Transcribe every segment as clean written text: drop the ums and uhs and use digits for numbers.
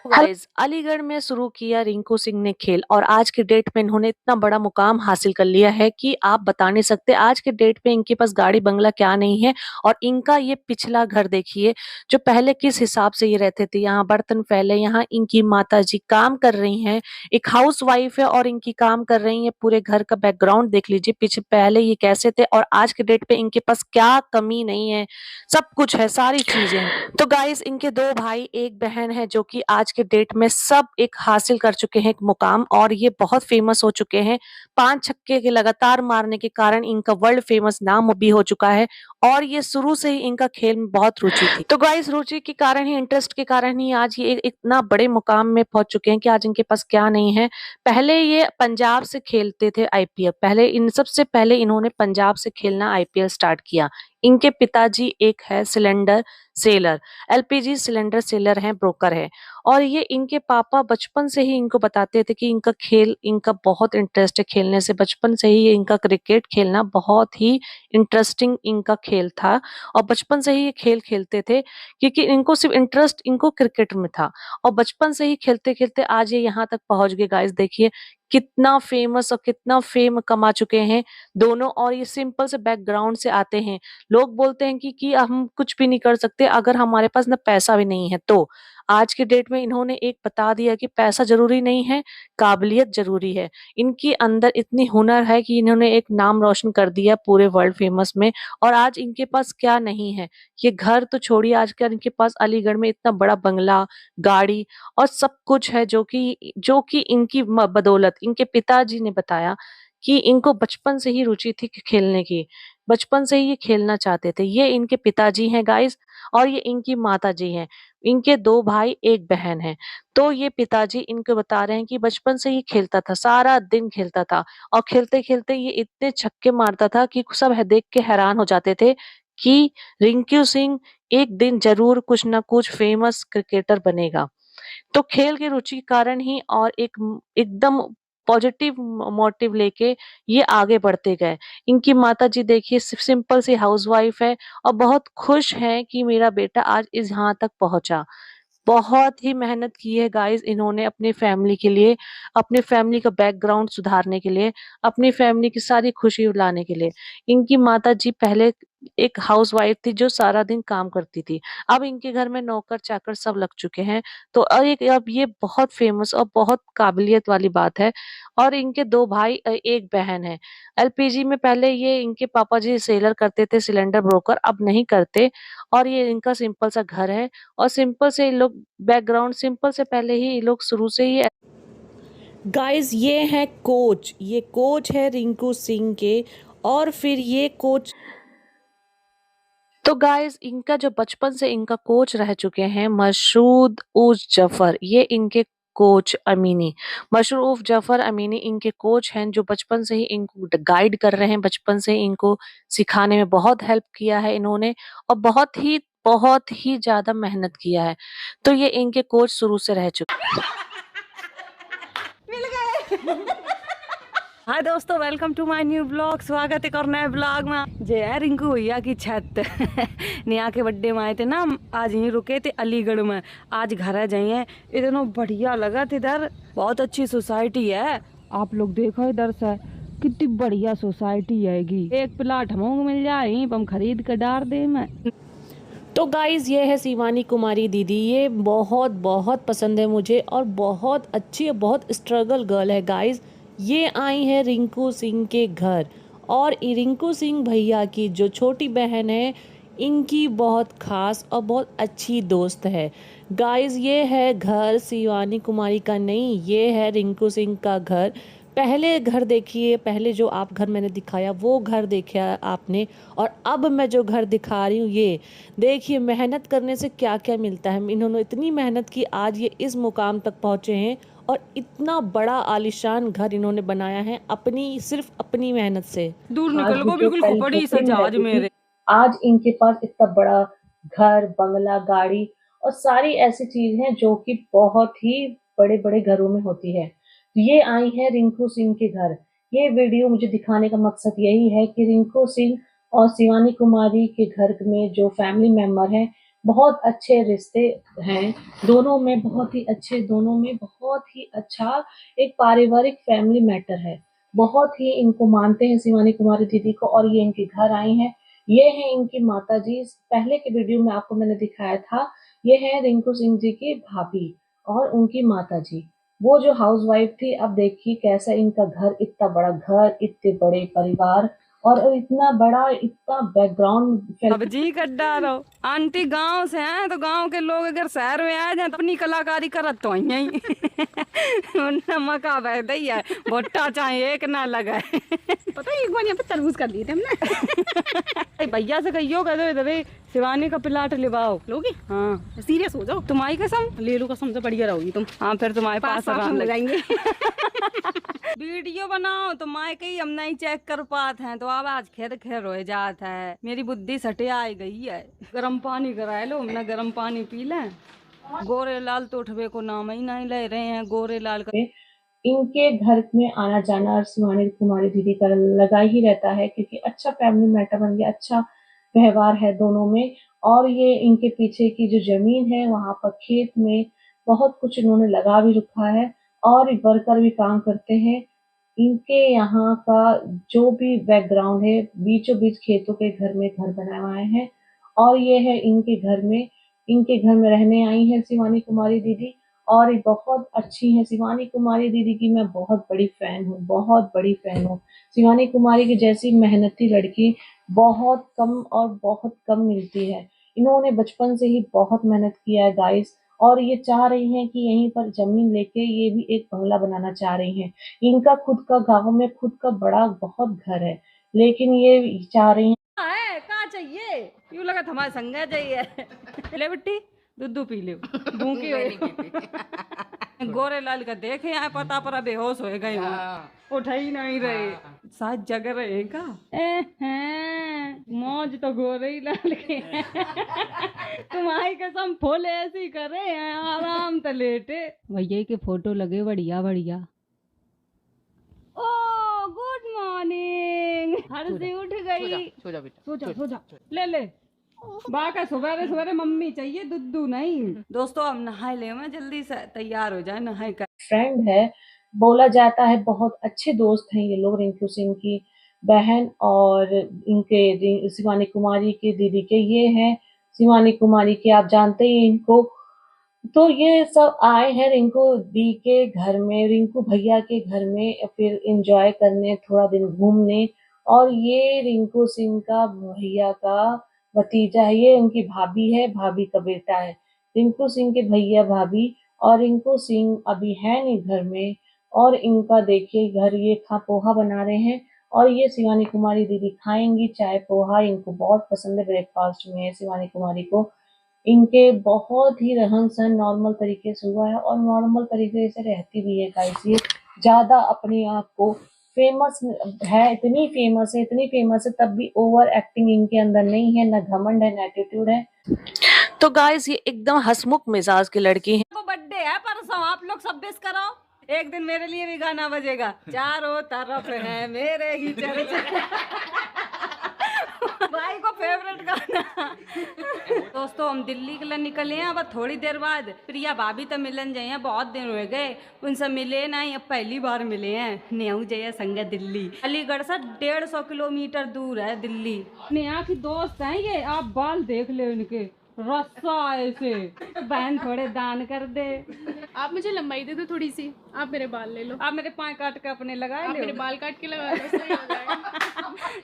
Guys, Aligarh में शुरू किया रिंकू सिंह ने खेल और आज के डेट में इन्होंने इतना बड़ा मुकाम हासिल कर लिया है कि आप बता नहीं सकते। आज के डेट में इनके पास गाड़ी बंगला क्या नहीं है। और इनका ये पिछला घर देखिए, जो पहले किस हिसाब से ये रहते थे। यहाँ बर्तन फैले, यहाँ इनकी माता जी काम कर रही हैं, एक हाउस वाइफ है और इनकी काम कर रही है। पूरे घर का बैकग्राउंड देख लीजिए, पीछे पहले ये कैसे थे और आज के डेट पे इनके पास क्या कमी नहीं है, सब कुछ है, सारी चीजें हैं। तो गाइस, इनके दो भाई एक बहन है जो कि आज के डेट में सब एक हासिल कर चुके हैं एक मुकाम, और ये बहुत फेमस हो चुके हैं। 5 छक्के के लगातार मारने के कारण इनका वर्ल्ड फेमस नाम भी हो चुका है। और ये शुरू से ही इनका खेल में बहुत रुचि थी। तो गाइस, रुचि के कारण ही, इंटरेस्ट के कारण ही आज ये इतना बड़े मुकाम में पहुंच चुके हैं कि आज इनके पास क्या नहीं है। पहले ये पंजाब से खेलते थे आईपीएल। पहले इन सबसे पहले इन्होंने पंजाब से खेलना आईपीएल स्टार्ट किया। इनके पिताजी एक है cylinder seller, LPG cylinder seller हैं, ब्रोकर है। और ये इनके पापा बचपन से ही इनको बताते थे कि इनका खेल, इनका बहुत इंटरेस्ट है खेलने से। बचपन से ही इनका क्रिकेट खेलना बहुत ही इंटरेस्टिंग इनका खेल था। और बचपन से ही ये खेल खेलते थे क्योंकि इनको सिर्फ इंटरेस्ट इनको क्रिकेट में था। और बचपन से ही खेलते खेलते आज ये यहाँ तक पहुंच गए। गाइस देखिए कितना फेमस और कितना फेम कमा चुके हैं दोनों। और ये सिंपल से बैकग्राउंड से आते हैं। लोग बोलते हैं कि हम कुछ भी नहीं कर सकते अगर हमारे पास ना पैसा भी नहीं है। तो आज के डेट में इन्होंने एक बता दिया कि पैसा जरूरी नहीं है, काबिलियत जरूरी है। इनके अंदर इतनी हुनर है कि इन्होंने एक नाम रोशन कर दिया पूरे वर्ल्ड फेमस में। और आज इनके पास क्या नहीं है, ये घर तो छोड़िए, आजकल इनके पास अलीगढ़ में इतना बड़ा बंगला, गाड़ी और सब कुछ है जो कि इनकी बदौलत। इनके पिताजी ने बताया कि इनको बचपन से ही रुचि थी खेलने की, बचपन से ही ये खेलना चाहते थे। ये इनके पिताजी हैं गाइस, और ये इनकी माताजी हैं। इनके दो भाई एक बहन है। तो ये पिताजी इनको बता रहे हैं कि बचपन से ही खेलता था, सारा दिन खेलता था। और खेलते खेलते ये इतने छक्के मारता था कि सब देख के हैरान हो जाते थे कि रिंकू सिंह एक दिन जरूर कुछ ना कुछ फेमस क्रिकेटर बनेगा। तो खेल की रुचि के कारण ही और एकदम पॉजिटिव मोटिव लेके ये आगे बढ़ते गए। इनकी माताजी देखिए सिंपल सी हाउसवाइफ है और बहुत खुश हैं कि मेरा बेटा आज इस यहाँ तक पहुंचा। बहुत ही मेहनत की है गाइस इन्होंने अपनी फैमिली के लिए, अपनी फैमिली का बैकग्राउंड सुधारने के लिए, अपनी फैमिली की सारी खुशी लाने के लिए। इनकी माताजी पहले एक हाउसवाइफ थी जो सारा दिन काम करती थी। अब इनके घर में नौकर चाकर सब लग चुके हैं। तो अब ये बहुत फेमस और बहुत काबिलियत वाली बात है। और इनके दो भाई एक बहन है। एलपीजी में पहले ये इनके पापा जी सेलर करते थे, सिलेंडर ब्रोकर, अब नहीं करते। और ये इनका सिंपल सा घर है। और सिंपल से ये लोग बैकग्राउंड सिंपल से पहले ही ये लोग शुरू से ही। गाइस ये है कोच, ये कोच है रिंकू सिंह के। और फिर ये कोच, तो गाइस इनका जो बचपन से इनका कोच रह चुके हैं मशरूद उज जफर, ये इनके कोच अमीनी, मशरूफ जफर अमीनी इनके कोच हैं, जो बचपन से ही इनको गाइड कर रहे हैं, बचपन से ही इनको सिखाने में बहुत हेल्प किया है इन्होंने। और बहुत ही ज्यादा मेहनत किया है। तो ये इनके कोच शुरू से रह चुके। मिल गए। हाय दोस्तों, welcome to my new blog. स्वागत है और नए ब्लॉग में। जे है रिंकू भैया की छत। नेहा के बर्थडे में आए थे ना, आज यहीं रुके थे अलीगढ़ में। आज घर जाइए, इतना बढ़िया लगा था इधर। बहुत अच्छी सोसाइटी है, आप लोग देखो इधर से कितनी बढ़िया सोसाइटी हैगी। एक प्लाट हमको मिल जाए यहीं पर हम खरीद कर डाल दे मैं। तो गाइज ये है शिवानी कुमारी दीदी, ये बहुत बहुत पसंद है मुझे और बहुत अच्छी, बहुत स्ट्रगल गर्ल है गाइज। ये आई है रिंकू सिंह के घर। और रिंकू सिंह भैया की जो छोटी बहन है, इनकी बहुत खास और बहुत अच्छी दोस्त है। गाइज ये है घर शिवानी कुमारी का नहीं, ये है रिंकू सिंह का घर। पहले घर देखिए, पहले जो आप घर मैंने दिखाया वो घर देखा आपने, और अब मैं जो घर दिखा रही हूँ ये देखिए। मेहनत करने से क्या क्या मिलता है। इन्होंने इतनी मेहनत की, आज ये इस मुकाम तक पहुँचे हैं। और इतना बड़ा आलिशान घर इन्होंने बनाया है अपनी, सिर्फ अपनी मेहनत से। दूर आज निकल भी गो, जो बिल्कुल पहले खोपड़ी सा झोपड़ी में जहाज रहती थी, मेरे। आज इनके पास इतना बड़ा घर, बंगला, गाड़ी और सारी ऐसी चीज हैं जो कि बहुत ही बड़े बड़े घरों में होती है। तो ये आई है रिंकू सिंह के घर। ये वीडियो मुझे दिखाने का मकसद यही है कि रिंकू सिंह और शिवानी कुमारी के घर में जो फैमिली मेंबर हैं बहुत अच्छे रिश्ते हैं दोनों में, बहुत ही अच्छे, दोनों में बहुत ही अच्छा एक पारिवारिक फैमिली मैटर है। बहुत ही इनको मानते हैं शिवानी कुमारी दीदी को, और ये इनके घर आई हैं। ये है इनकी माताजी। पहले के वीडियो में आपको मैंने दिखाया था, ये है रिंकू सिंह जी की भाभी और उनकी माताजी। वो जो हाउसवाइफ थी, अब देखिए कैसा इनका घर, इतना बड़ा घर, इतने बड़े परिवार और इतना बड़ा, इतना बैकग्राउंड। सब्जी कट डालो। आंटी गांव से हैं तो गांव के लोग अगर शहर में आए जाए तो अपनी कलाकारी करत तो यही उनने मका बह दैया भुट्टा चाहे एक ना लगे। पता है एक बार यहाँ पे तरबूज कर लिए थे हमने। भैया से कहियो कह दो इधर शिवानी का प्लाट लिवाओ। लोगे? हाँ सीरियस हो जाओ। तुम्हारी कसम ले लो कसम से, बढ़िया रहोगी तुम। हाँ फिर तुम्हारे पास आराम हो लग जाएंगे। वीडियो बनाओ तो माइक ही हम नहीं चेक कर पाते हैं तो आवाज खेर खेर हो जाता है। मेरी बुद्धि सटे आई गई है। गर्म पानी करा लो, हमने गर्म पानी पी लें। गोरे लाल तो उठवे को नाम ही नहीं ले रहे हैं। गोरे लाल का इनके घर में आना जाना शिवानी कुमारी दीदी का लगा ही रहता है, क्योंकि अच्छा फैमिली मैटर बन गया, अच्छा व्यवहार है दोनों में। और ये इनके पीछे की जो जमीन है, वहां पर खेत में बहुत कुछ इन्होंने लगा भी रखा है और वर्कर भी काम करते हैं। इनके यहाँ का जो भी बैकग्राउंड है, बीचों बीच खेतों के घर में घर बनाए हुए हैं। और ये है इनके घर में रहने आई है शिवानी कुमारी दीदी, और ये बहुत अच्छी हैं। शिवानी कुमारी दीदी की मैं बहुत बड़ी फैन हूँ, बहुत बड़ी फैन हूँ। शिवानी कुमारी की जैसी मेहनती लड़की बहुत कम और बहुत कम मिलती है। इन्होंने बचपन से ही बहुत मेहनत किया है गाइस, और ये चाह रही हैं कि यहीं पर जमीन लेके ये भी एक बंगला बनाना चाह रही हैं। इनका खुद का गाँव में खुद का बड़ा बहुत घर है, लेकिन ये चाह रही है कहाँ चाहिए। यूं लगा हमारे संग चाहिए। ले बेटी दूध पी ले भूखी हो। गोरे लाल का देखे यहाँ पता पर बेहोश हो गए। उठ ही नहीं रहे। शायद जग रहे का। मौज तो गोरे ही लाल के। तुम्हारी कसम फुल ऐसी करे हैं आराम तो लेटे। भैया के फोटो लगे बढ़िया बढ़िया। ओ गुड मॉर्निंग। हर्षी उठ गई। सो जा बेटा, सो जा ले बाका सवेरे सवेरे मम्मी चाहिए दुद्धू नहीं। दोस्तों अब नहाए ले मैं जल्दी से तैयार हो जाए नहाए कर। फ्रेंड है, बोला जाता है बहुत अच्छे दोस्त हैं ये लोग, रिंकू सिंह की बहन और इनके शिवानी कुमारी की दीदी के ये हैं शिवानी कुमारी के, आप जानते ही इनको। तो ये सब आए हैं रिंकू दी के घर में, रिंकू भैया के घर में, फिर एंजॉय करने, थोड़ा दिन घूमने। और ये रिंकू सिंह का भैया का भतीजा है, ये उनकी भाभी है, भाभी का बेटा है। रिंकू सिंह के भैया भाभी, और रिंकू सिंह अभी है नहीं घर में। और इनका देखिए घर, ये पोहा बना रहे हैं और ये शिवानी कुमारी दीदी खाएंगी चाय पोहा। इनको बहुत पसंद है ब्रेकफास्ट में शिवानी कुमारी को। इनके बहुत ही रहन-सहन नॉर्मल तरीके से हुआ है और नॉर्मल तरीके से रहती भी है गाइस। ये ज़्यादा अपने आप को फेमस है, इतनी फेमस है तब भी ओवर एक्टिंग इनके अंदर नहीं है, ना घमंड है, ना एटीट्यूड है। तो गाइस ये एकदम हंसमुख मिजाज की लड़की है। वो बर्थडे है परसों, आप लोग सब विश करो। एक दिन मेरे लिए भी गाना बजेगा। चारों तरफ है मेरे ही चर्चा। भाई को फेवरेट गाना। दोस्तों हम दिल्ली के लिए निकले हैं। अब थोड़ी देर बाद प्रिया भाभी तो मिलन जाए, बहुत दिन हो गए उनसे मिले नहीं, अब पहली बार मिले हैं। नेहू जया संग दिल्ली, अलीगढ़ से 150 किलोमीटर दूर है दिल्ली। नेहा की दोस्त है ये, आप बाल देख ले इनके रस्सा ऐसे। बहन थोड़े दान कर दे। आप मुझे लंबाई दे दो थोड़ी सी, आप मेरे बाल ले लो। आप मेरे पाँव काट के अपने लगाए मेरे बाल काट के लगा दो, सही हो जाएगा।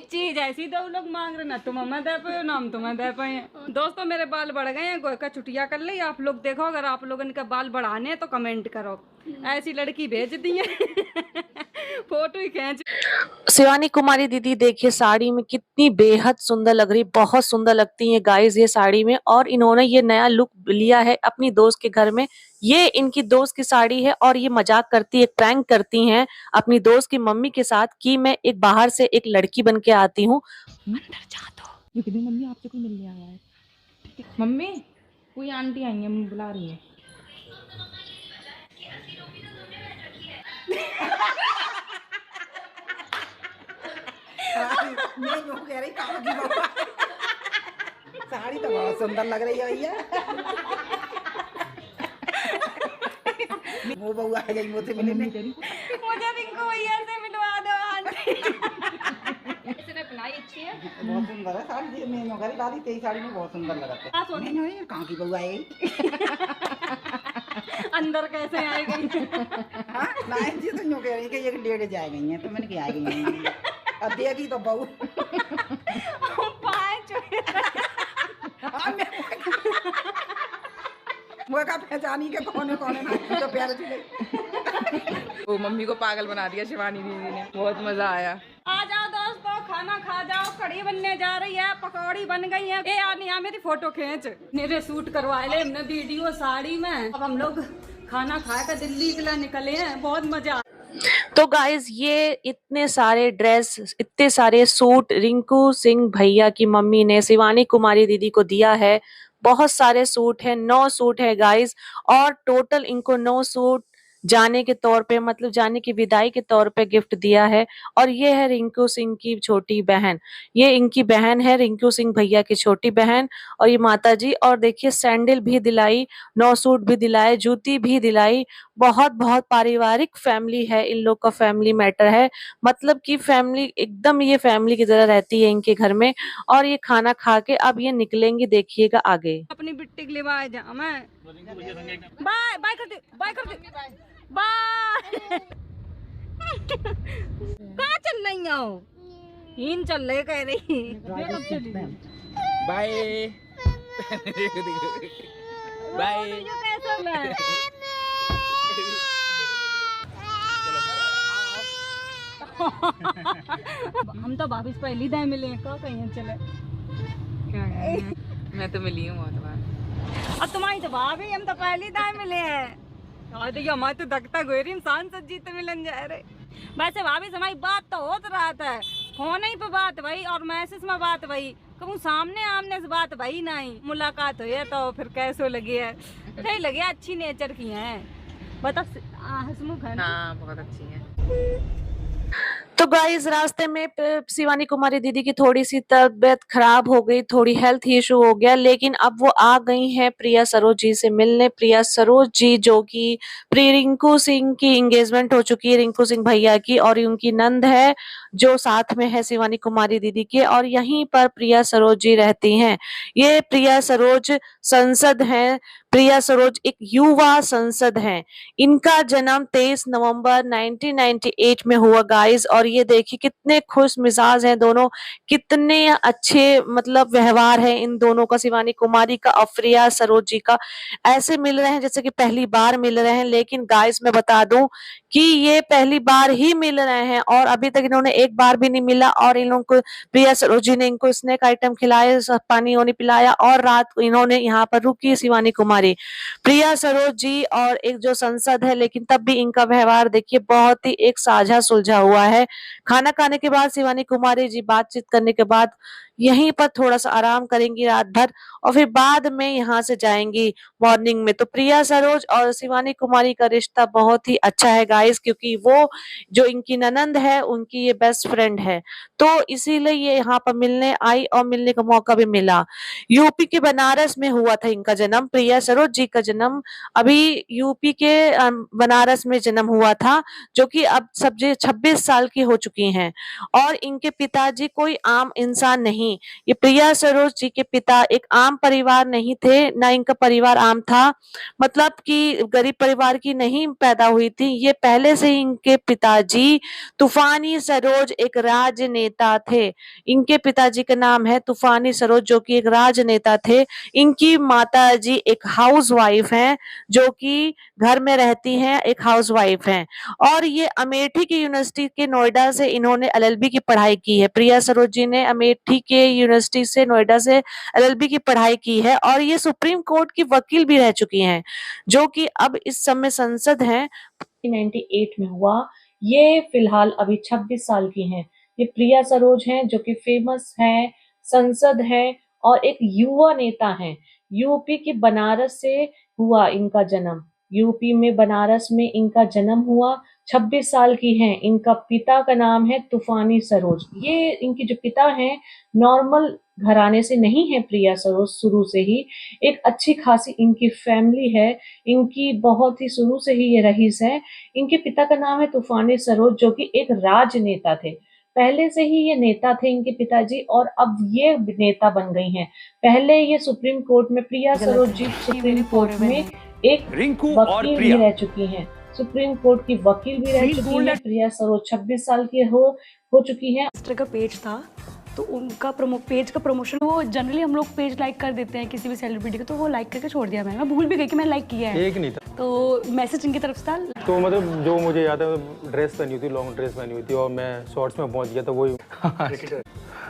चीज ऐसी दो लोग मांग रहे ना, तुम हमें दे पाए ना हम तुम्हें दे पाए। दोस्तों मेरे बाल बढ़ गए हैं, गोय का छुट्टियां कर ली। आप लोग देखो, अगर आप लोगों के बाल बढ़ाने हैं तो कमेंट करो। ऐसी लड़की भेज दी है। फोटो ही खींच। शिवानी कुमारी दीदी देखिए साड़ी में कितनी बेहद सुंदर लग रही, बहुत सुंदर लगती है गाइस ये साड़ी में। और इन्होंने ये नया लुक लिया है अपनी दोस्त के घर में। ये इनकी दोस्त की साड़ी है और ये मजाक करती है, प्रैंक करती हैं अपनी दोस्त की मम्मी के साथ कि मैं एक बाहर से एक लड़की बन के आती हूँ। अंदर जा दो। मम्मी आपसे कोई मिलने आया है। मम्मी कोई आंटी आई है, मम्मी बुला रही है। साड़ी तो बहुत सुंदर लग रही है भैया। वो बहू आ गई मुझसे मिलने। मुझे रिंकू भैया से मिलवा दो आंटी। इसने बनाई अच्छी है। बहुत सुंदर है साड़ी, मैं घर डाली तेरी साड़ी में बहुत सुंदर लगा था। नहीं कहाँ की बहू आई? अंदर कैसे आए गई? हाँ नहीं जी, तो यूँ कह रही कि ये डेढ़ जा गई हैं, तो मैंने क्या आ गई हैं अब देगी तो बहू। पाँच हाँ, मैं का पहचानी के कौन है ना तो प्यारे चले। वो मम्मी को पागल बना दिया शिवानी दीदी ने, बहुत मजा आया। आ जाओ दोस्तों, खाना खा जाओ। कढ़ी बनने जा रही है, पकौड़ी बन गई है। ए आनिया मेरी फोटो खींच। मेरे सूट करवा ले हमने वीडियो साड़ी में। अब हम लोग खाना खा कर दिल्ली के लिए निकले हैं, बहुत मजा। तो गाइज ये इतने सारे ड्रेस, इतने सारे सूट रिंकू सिंह भैया की मम्मी ने शिवानी कुमारी दीदी को दिया है। बहुत सारे सूट है, 9 सूट है गाइज, और टोटल इनको 9 सूट जाने के तौर पे, मतलब जाने की विदाई के तौर पे गिफ्ट दिया है। और ये है रिंकू सिंह की छोटी बहन, ये इनकी बहन है, रिंकू सिंह भैया की छोटी बहन। और ये माता जी, और देखिए सैंडल भी दिलाई, 9 सूट भी दिलाए, जूती भी दिलाई। बहुत बहुत पारिवारिक फैमिली है, इन लोग का फैमिली मैटर है, मतलब कि फैमिली एकदम ये फैमिली की तरह रहती है इनके घर में। और ये खाना खा के अब ये निकलेंगे, देखिएगा आगे। अपनी बिट्टी के लिए बाय जा मैं। बाय बाय कर दे, बाय कर दे, बाय। कहाँ चल रही हो? हीन चल रहे कह रही। Bye bye. हम तो भाभी से पहली दाएं मिले हैं, कहीं चले। मैं तो मिली हूँ बहुत बार। और तुम्हारी तो भाभी, हम तो पहली दाएं मिले हैं। और देखिए हमारे तो धकता गोरी इंसान से जीते मिलन जा रहे। वैसे भाभी से हमारी बात तो होत रहा था, फोन ही पे बात भाई और मैसेज में बात भाई, कहूँ सामने आमने से बात भाई नहीं। मुलाकात हुई है तो फिर कैसे लगी है? सही लगे, अच्छी नेचर की है। बता हंसमुख है ना? हाँ बहुत अच्छी है। तो गाइस रास्ते में शिवानी कुमारी दीदी की थोड़ी सी तबीयत खराब हो गई, थोड़ी हेल्थ इशू हो गया, लेकिन अब वो आ गई हैं प्रिया सरोज जी से मिलने। प्रिया सरोज जी जो कि रिंकू सिंह की एंगेजमेंट हो चुकी है, रिंकू सिंह भैया की, और उनकी नंद है जो साथ में है शिवानी कुमारी दीदी के, और यहीं पर प्रिया सरोज जी रहती हैं। ये प्रिया सरोज संसद है, प्रिया सरोज एक युवा संसद है। इनका जन्म 23 नवंबर 1998 में हुआ गाइस। और ये देखिए कितने खुश मिजाज हैं दोनों, कितने अच्छे मतलब व्यवहार है इन दोनों का, शिवानी कुमारी का और प्रिया सरोज जी का। ऐसे मिल रहे हैं जैसे कि पहली बार मिल रहे हैं, लेकिन गाइस मैं बता दूं कि ये पहली बार ही मिल रहे हैं और अभी तक इन्होंने एक बार भी नहीं मिला। और इन लोगों को प्रिया सरोज जी ने इनको स्नैक आइटम खिलाए, पानी वानी पिलाया, और रात को इन्होंने यहाँ पर रुकी शिवानी कुमारी, प्रिया सरोज जी और एक जो संसद है। लेकिन तब भी इनका व्यवहार देखिए बहुत ही एक साझा सुलझा हुआ है। खाना खाने के बाद शिवानी कुमारी जी बातचीत करने के बाद यहीं पर थोड़ा सा आराम करेंगी रात भर, और फिर बाद में यहाँ से जाएंगी मॉर्निंग में। तो प्रिया सरोज और शिवानी कुमारी का रिश्ता बहुत ही अच्छा है गाइस, क्योंकि वो जो इनकी ननंद है उनकी ये बेस्ट फ्रेंड है। तो इसीलिए ये यहाँ पर मिलने आई और मिलने का मौका भी मिला। यूपी के बनारस में हुआ था इनका जन्म, प्रिया सरोज जी का जन्म अभी यूपी के बनारस में जन्म हुआ था, जो कि अब सब 26 साल की हो चुकी हैं। और इनके पिताजी कोई आम इंसान नहीं, ये प्रिया सरोज जी के पिता एक आम परिवार नहीं थे, ना इनका परिवार आम था, मतलब कि गरीब परिवार की नहीं पैदा हुई थी। ये पहले से ही इनके पिताजी तूफानी सरोज एक राजनेता थे। इनके पिताजी का नाम है तूफानी सरोज, जो कि एक राजनेता थे। इनकी माता जी एक हाउस वाइफ हैं, जो कि घर में रहती हैं, एक हाउस वाइफ हैं। और ये अमेठी की यूनिवर्सिटी के नोएडा से इन्होंने एलएलबी की पढ़ाई की है। प्रिया सरोज जी ने अमेठी के यूनिवर्सिटी से नोएडा से एलएलबी की पढ़ाई की है, और ये सुप्रीम कोर्ट की वकील भी रह चुकी हैं, जो कि अब इस समय संसद हैं। 1998 में हुआ, ये फिलहाल अभी 26 साल की हैं। ये प्रिया सरोज हैं जो कि फेमस हैं, संसद हैं और एक युवा नेता हैं। यूपी के बनारस से हुआ इनका जन्म। यूपी में बनारस में इनका जन्म हुआ। 26 साल की हैं। इनका पिता का नाम है तूफानी सरोज। ये इनके जो पिता हैं नॉर्मल घराने से नहीं है प्रिया सरोज, शुरू से ही एक अच्छी खासी इनकी फैमिली है। इनकी बहुत ही शुरू से ही ये रईस है। इनके पिता का नाम है तूफानी सरोज जो कि एक राजनेता थे। पहले से ही ये नेता थे इनके पिताजी और अब ये नेता बन गई हैं। पहले ये सुप्रीम कोर्ट में प्रिया सरोज जी सुप्रीम कोर्ट में एक वकील भी रह चुकी हैं। सुप्रीम कोर्ट की वकील भी रह चुकी हैं। प्रिया सरोज 26 साल की हो चुकी हैं। सिस्टर का पेज था तो उनका पेज का प्रमोशन, वो जनरली हम लोग पेज लाइक कर देते हैं किसी भी सेलिब्रिटी का, तो वो लाइक करके छोड़ दिया। मैं भूल भी गई कि मैंने लाइक किया है। एक नहीं था तो मैसेज इनकी तरफ से था। तो मतलब जो मुझे याद है ड्रेस पहनी हुई थी, लॉन्ग ड्रेस पहनी हुई थी और मैं शॉर्ट्स में पहुंच गया तो वही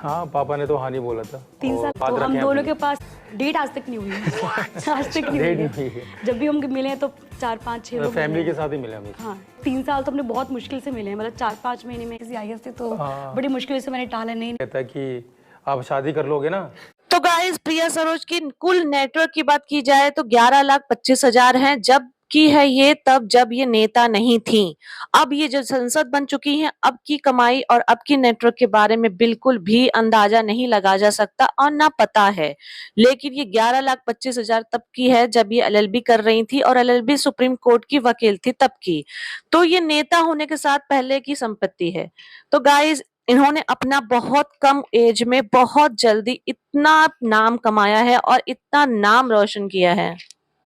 हाँ पापा ने तो हाँ नहीं बोला था। 3 साल तो हम दोनों के पास डेट आज तक नहीं हुई है। आज तक नहीं हुई है। जब भी हम मिले हैं तो 4-5-6 लोग फैमिली के साथ ही मिले हम। हाँ 3 साल तो हमने बहुत मुश्किल से मिले हैं, मतलब 4-5 महीने में किसी आई थी तो बड़ी मुश्किल से मैंने टाला। नहीं कहता है कि आप शादी कर लोगे ना। तो गाइस प्रिया सरोज की कुल नेटवर्क की बात की जाए तो 11,25,000 हैं। जब की है ये तब जब ये नेता नहीं थी। अब ये जो संसद बन चुकी हैं, अब की कमाई और अब की नेटवर्क के बारे में बिल्कुल भी अंदाजा नहीं लगा जा सकता और ना पता है। लेकिन ये 11,25,000 तब की है जब ये एलएलबी कर रही थी और एलएलबी सुप्रीम कोर्ट की वकील थी तब की। तो ये नेता होने के साथ पहले की संपत्ति है। तो गाइस इन्होंने अपना बहुत कम एज में बहुत जल्दी इतना नाम कमाया है और इतना नाम रोशन किया है।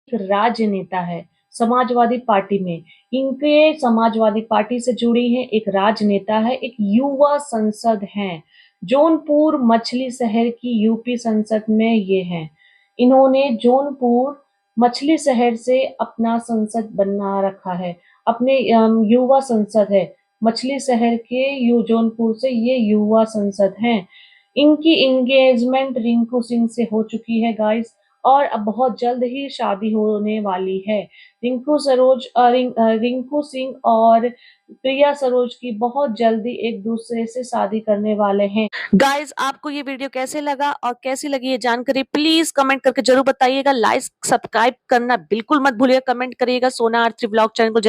राजनेता है समाजवादी पार्टी में। इनके समाजवादी पार्टी से जुड़ी है, एक राजनेता है, एक युवा संसद हैं। जौनपुर मछली शहर की यूपी संसद में ये हैं। इन्होंने जौनपुर मछली शहर से अपना संसद बना रखा है। अपने युवा संसद है मछली शहर के जौनपुर से, ये युवा संसद हैं। इनकी एंगेजमेंट रिंकू सिंह से हो चुकी है गाइस और अब बहुत जल्द ही शादी होने वाली है। रिंकू सिंह और प्रिया सरोज की बहुत जल्दी एक दूसरे से शादी करने वाले हैं। गाइस आपको ये वीडियो कैसे लगा और कैसी लगी ये जानकारी प्लीज कमेंट करके जरूर बताइएगा। लाइक सब्सक्राइब करना बिल्कुल मत भूलिएगा। कमेंट करिएगा। सोना आरती व्लॉग चैनल को